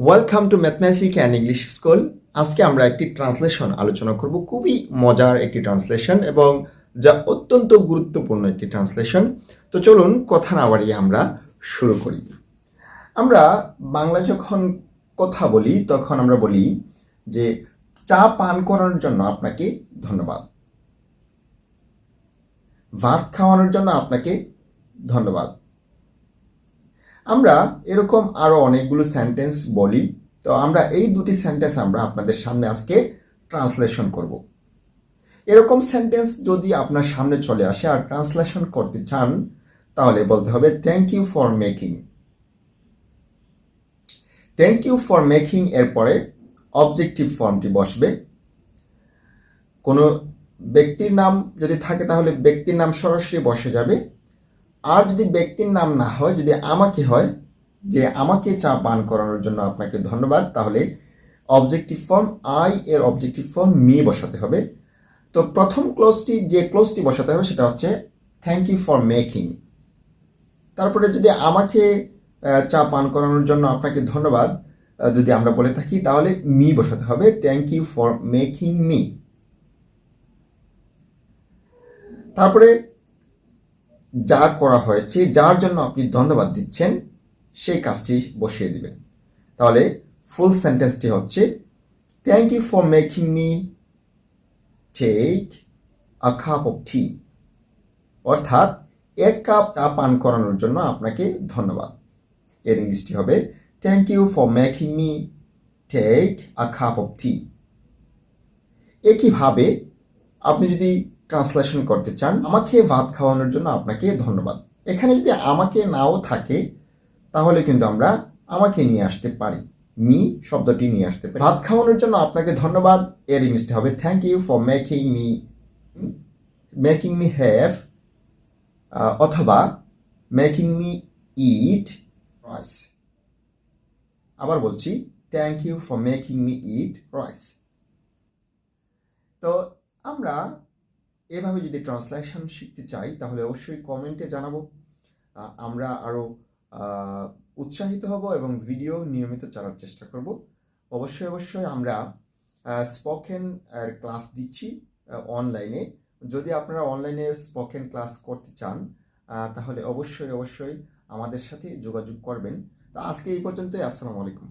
Welcome to mathematics and English school. আজকে আমরা একটি ট্রান্সলেশন আলোচনা করব, খুবই মজার একটি ট্রান্সলেশন এবং যা অত্যন্ত গুরুত্বপূর্ণ একটি ট্রান্সলেশন। তো চলুন কথা না বাড়িয়ে আমরা শুরু করি। আমরা বাংলা যখন কথা বলি তখন আমরা বলি যে চা পান করার জন্য আপনাকে ধন্যবাদ, ভাত খাওয়ানোর জন্য আপনাকে ধন্যবাদ। আমরা এরকম আরও অনেকগুলো সেন্টেন্স বলি। তো আমরা এই দুটি সেন্টেন্স আমরা আপনাদের সামনে আজকে ট্রান্সলেশন করব। এরকম সেন্টেন্স যদি আপনার সামনে চলে আসে আর ট্রান্সলেশন করতে চান তাহলে বলতে হবে thank you for making. Thank you for making এরপরে অবজেক্টিভ ফর্মটি বসবে। কোনো ব্যক্তির নাম যদি থাকে তাহলে ব্যক্তির নাম সরাসরি বসে যাবে। আর যদি ব্যক্তির নাম না হয়, যদি আমাকে হয় যে আমাকে চা পান করানোর জন্য আপনাকে ধন্যবাদ, তাহলে অবজেক্টিভ ফর্ম আই এর অবজেক্টিভ ফর্ম মি বসাতে হবে। তো প্রথম ক্লোজটি বসাতে হবে সেটা হচ্ছে থ্যাংক ইউ ফর মেকিং। তারপরে যদি আমাকে চা পান করানোর জন্য আপনাকে ধন্যবাদ যদি আমরা বলে থাকি তাহলে মি বসাতে হবে, thank you for making me. তারপরে যা করা হয়েছে, যার জন্য আপনি ধন্যবাদ দিচ্ছেন সেই কাজটি বসিয়ে দিবেন। তাহলে ফুল সেন্টেন্সটি হচ্ছে thank you for making me take a cup of tea, অর্থাৎ এক কাপ চা পান করানোর জন্য আপনাকে ধন্যবাদ। এর ইংলিশটি হবে thank you for making me take a cup of tea. একইভাবে আপনি যদি ট্রান্সলেশন করতে চান আমাকে ভাত খাওয়ানোর জন্য আপনাকে ধন্যবাদ, এখানে যদি আমাকে নাও থাকে তাহলে কিন্তু আমরা আমাকে নিয়ে আসতে পারি, মি শব্দটি নিয়ে আসতে পারি। ভাত খাওয়ানোর জন্য আপনাকে ধন্যবাদ এর ইংলিশটি হবে thank you for making me have, অথবা মেকিং মি ইট রাইস। আবার বলছি thank you for making me eat rice. তো আমরা এভাবে যদি ট্রান্সলেশন শিখতে চাই তাহলে অবশ্যই কমেন্টে জানাবো, আমরা আরও উৎসাহিত হব এবং ভিডিও নিয়মিত চালার চেষ্টা করব। অবশ্যই আমরা স্পোকেন ক্লাস দিচ্ছি অনলাইনে। যদি আপনারা অনলাইনে স্পোকেন ক্লাস করতে চান তাহলে অবশ্যই আমাদের সাথে যোগাযোগ করবেন। তো আজকে এই পর্যন্তই। আসসালামু আলাইকুম।